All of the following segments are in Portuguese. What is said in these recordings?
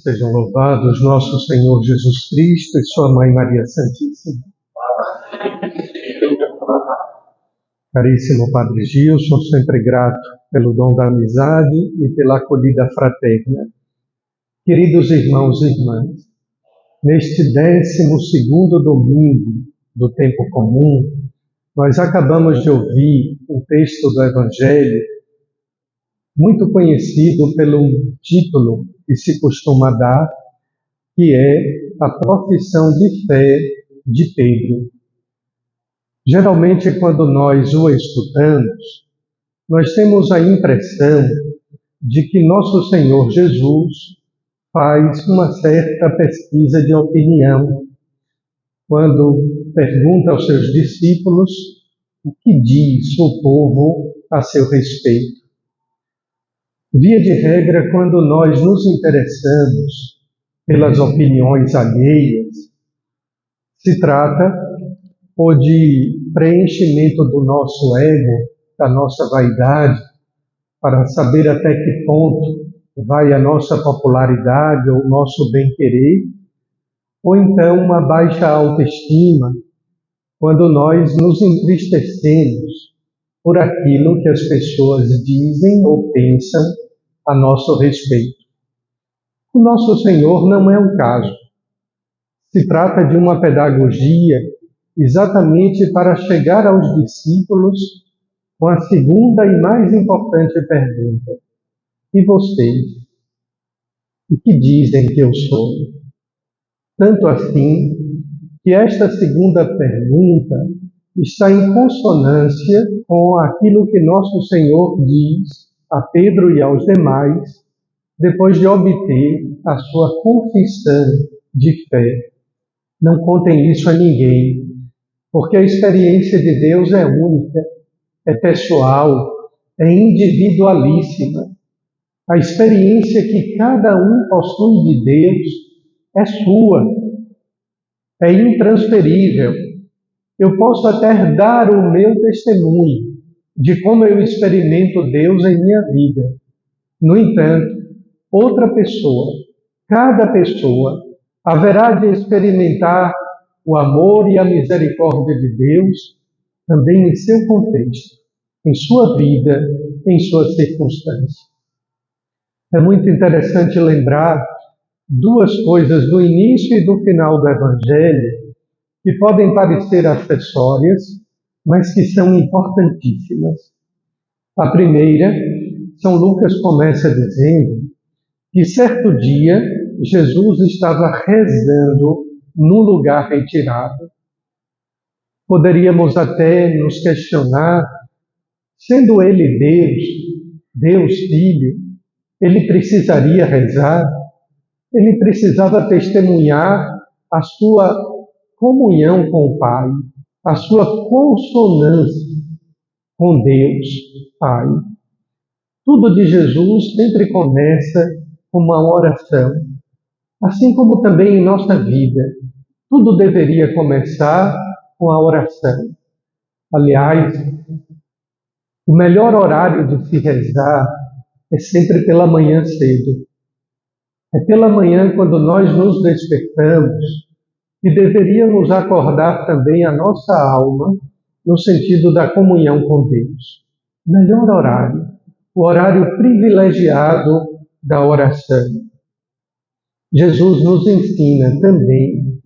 Sejam louvados nosso Senhor Jesus Cristo e sua Mãe Maria Santíssima. Caríssimo Padre Gilson, sempre grato pelo dom da amizade e pela acolhida fraterna. Queridos irmãos e irmãs, neste 12º domingo do tempo comum, nós acabamos de ouvir um texto do Evangelho muito conhecido pelo título que se costuma dar, que é a profissão de fé de Pedro. Geralmente, quando nós o escutamos, nós temos a impressão de que nosso Senhor Jesus faz uma certa pesquisa de opinião, quando pergunta aos seus discípulos o que diz o povo a seu respeito. Via de regra, quando nós nos interessamos pelas opiniões alheias, se trata ou de preenchimento do nosso ego, da nossa vaidade, para saber até que ponto vai a nossa popularidade ou o nosso bem-querer, ou então uma baixa autoestima, quando nós nos entristecemos por aquilo que as pessoas dizem ou pensam a nosso respeito. O nosso Senhor não é um caso. Se trata de uma pedagogia exatamente para chegar aos discípulos com a segunda e mais importante pergunta: e vocês? O que dizem que eu sou? Tanto assim que esta segunda pergunta está em consonância com aquilo que nosso Senhor diz a Pedro e aos demais, depois de obter a sua confissão de fé. Não contem isso a ninguém, porque a experiência de Deus é única, é pessoal, é individualíssima. A experiência que cada um possui de Deus é sua, é intransferível. Eu posso até dar o meu testemunho de como eu experimento Deus em minha vida. No entanto, outra pessoa, cada pessoa, haverá de experimentar o amor e a misericórdia de Deus também em seu contexto, em sua vida, em suas circunstâncias. É muito interessante lembrar duas coisas do início e do final do Evangelho que podem parecer acessórias, mas que são importantíssimas. A primeira, São Lucas começa dizendo que certo dia Jesus estava rezando num lugar retirado. Poderíamos até nos questionar, sendo ele Deus Filho, ele precisaria rezar? Ele precisava testemunhar a sua comunhão com o Pai, a sua consonância com Deus Pai. Tudo de Jesus sempre começa com uma oração. Assim como também em nossa vida, tudo deveria começar com a oração. Aliás, o melhor horário de se rezar é sempre pela manhã cedo. É pela manhã, quando nós nos despertamos, e deveríamos acordar também a nossa alma no sentido da comunhão com Deus. Melhor horário, o horário privilegiado da oração. Jesus nos ensina também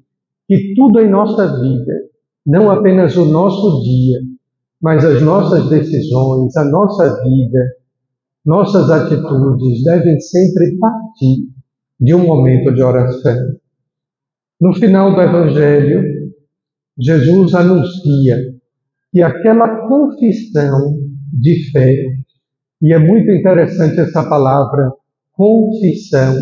que tudo em nossa vida, não apenas o nosso dia, mas as nossas decisões, a nossa vida, nossas atitudes devem sempre partir de um momento de oração. No final do Evangelho, Jesus anuncia que aquela confissão de fé, e é muito interessante essa palavra, confissão,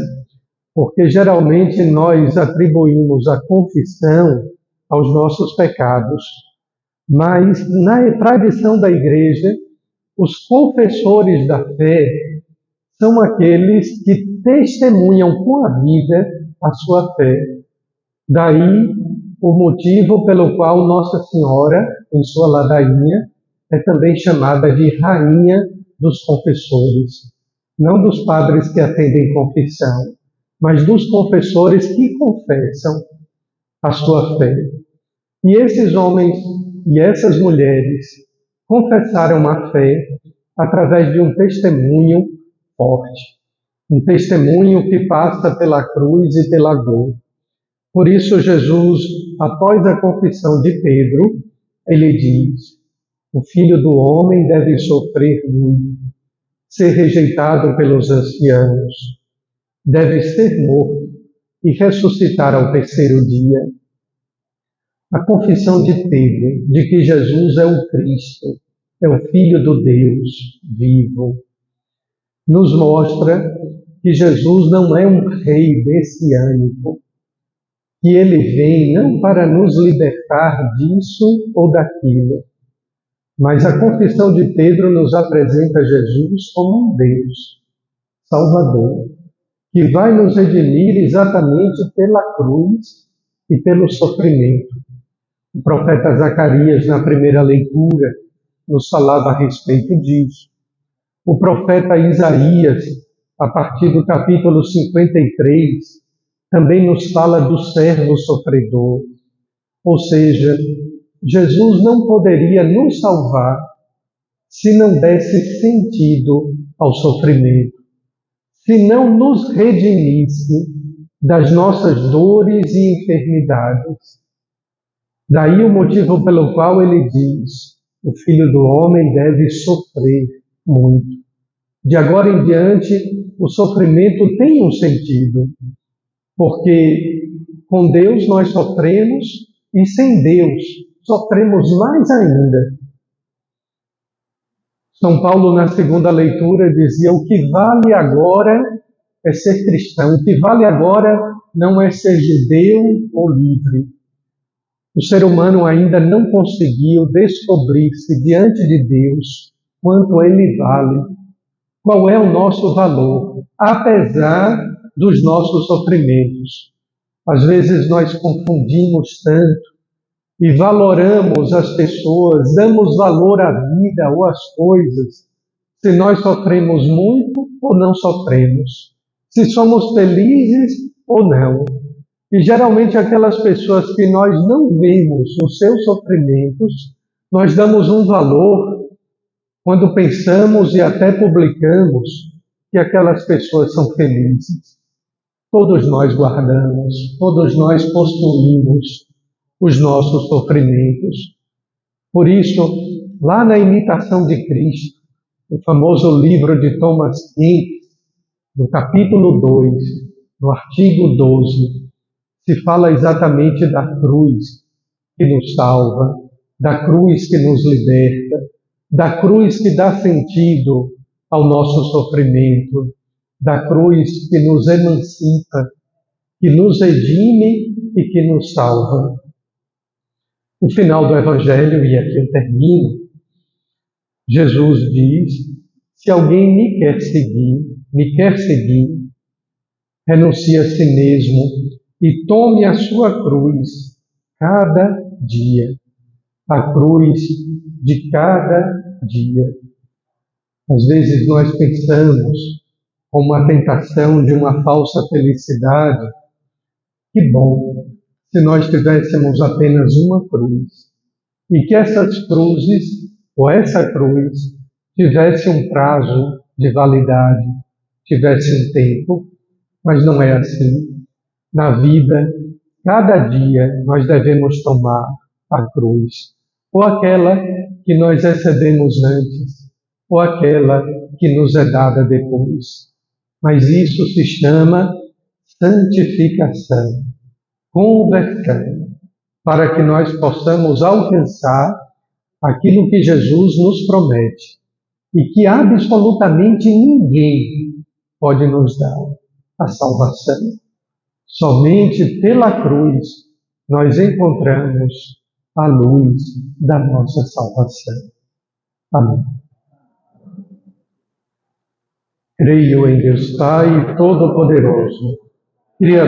porque geralmente nós atribuímos a confissão aos nossos pecados, mas na tradição da Igreja, os confessores da fé são aqueles que testemunham com a vida a sua fé. Daí o motivo pelo qual Nossa Senhora, em sua ladainha, é também chamada de Rainha dos Confessores, não dos padres que atendem confissão, mas dos confessores que confessam a sua fé. E esses homens e essas mulheres confessaram a fé através de um testemunho forte, um testemunho que passa pela cruz e pela dor. Por isso Jesus, após a confissão de Pedro, ele diz: o Filho do Homem deve sofrer muito, ser rejeitado pelos anciãos, deve ser morto e ressuscitar ao terceiro dia. A confissão de Pedro de que Jesus é o Cristo, é o Filho do Deus vivo, nos mostra que Jesus não é um rei messiânico, que ele vem não para nos libertar disso ou daquilo, mas a confissão de Pedro nos apresenta Jesus como um Deus Salvador, que vai nos redimir exatamente pela cruz e pelo sofrimento. O profeta Zacarias, na primeira leitura, nos falava a respeito disso. O profeta Isaías, a partir do capítulo 53, também nos fala do servo sofredor. Ou seja, Jesus não poderia nos salvar se não desse sentido ao sofrimento, se não nos redimisse das nossas dores e enfermidades. Daí o motivo pelo qual ele diz: o Filho do Homem deve sofrer muito. De agora em diante, o sofrimento tem um sentido, porque com Deus nós sofremos e sem Deus sofremos mais ainda. São Paulo, na segunda leitura, dizia: o que vale agora é ser cristão, o que vale agora não é ser judeu ou livre. O ser humano ainda não conseguiu descobrir-se diante de Deus quanto ele vale, qual é o nosso valor, apesar dos nossos sofrimentos. Às vezes nós confundimos tanto e valoramos as pessoas, damos valor à vida ou às coisas, se nós sofremos muito ou não sofremos, se somos felizes ou não. E geralmente aquelas pessoas que nós não vemos os seus sofrimentos, nós damos um valor quando pensamos e até publicamos que aquelas pessoas são felizes. Todos nós guardamos, todos nós possuímos os nossos sofrimentos. Por isso, lá na Imitação de Cristo, o famoso livro de Thomas Kempis, no capítulo 2, no artigo 12, se fala exatamente da cruz que nos salva, da cruz que nos liberta, da cruz que dá sentido ao nosso sofrimento, da cruz que nos emancipa, que nos redime e que nos salva. No final do Evangelho, e aqui eu termino, Jesus diz: se alguém me quer seguir, renuncie a si mesmo e tome a sua cruz cada dia, a cruz de cada dia. Às vezes nós pensamos com uma tentação de uma falsa felicidade: que bom se nós tivéssemos apenas uma cruz, e que essas cruzes, ou essa cruz, tivesse um prazo de validade, tivesse um tempo, mas não é assim. Na vida, cada dia nós devemos tomar a cruz, ou aquela que nós recebemos antes, ou aquela que nos é dada depois. Mas isso se chama santificação, conversão, para que nós possamos alcançar aquilo que Jesus nos promete e que absolutamente ninguém pode nos dar: a salvação. Somente pela cruz nós encontramos a luz da nossa salvação. Amém. Creio em Deus Pai Todo-Poderoso, Criador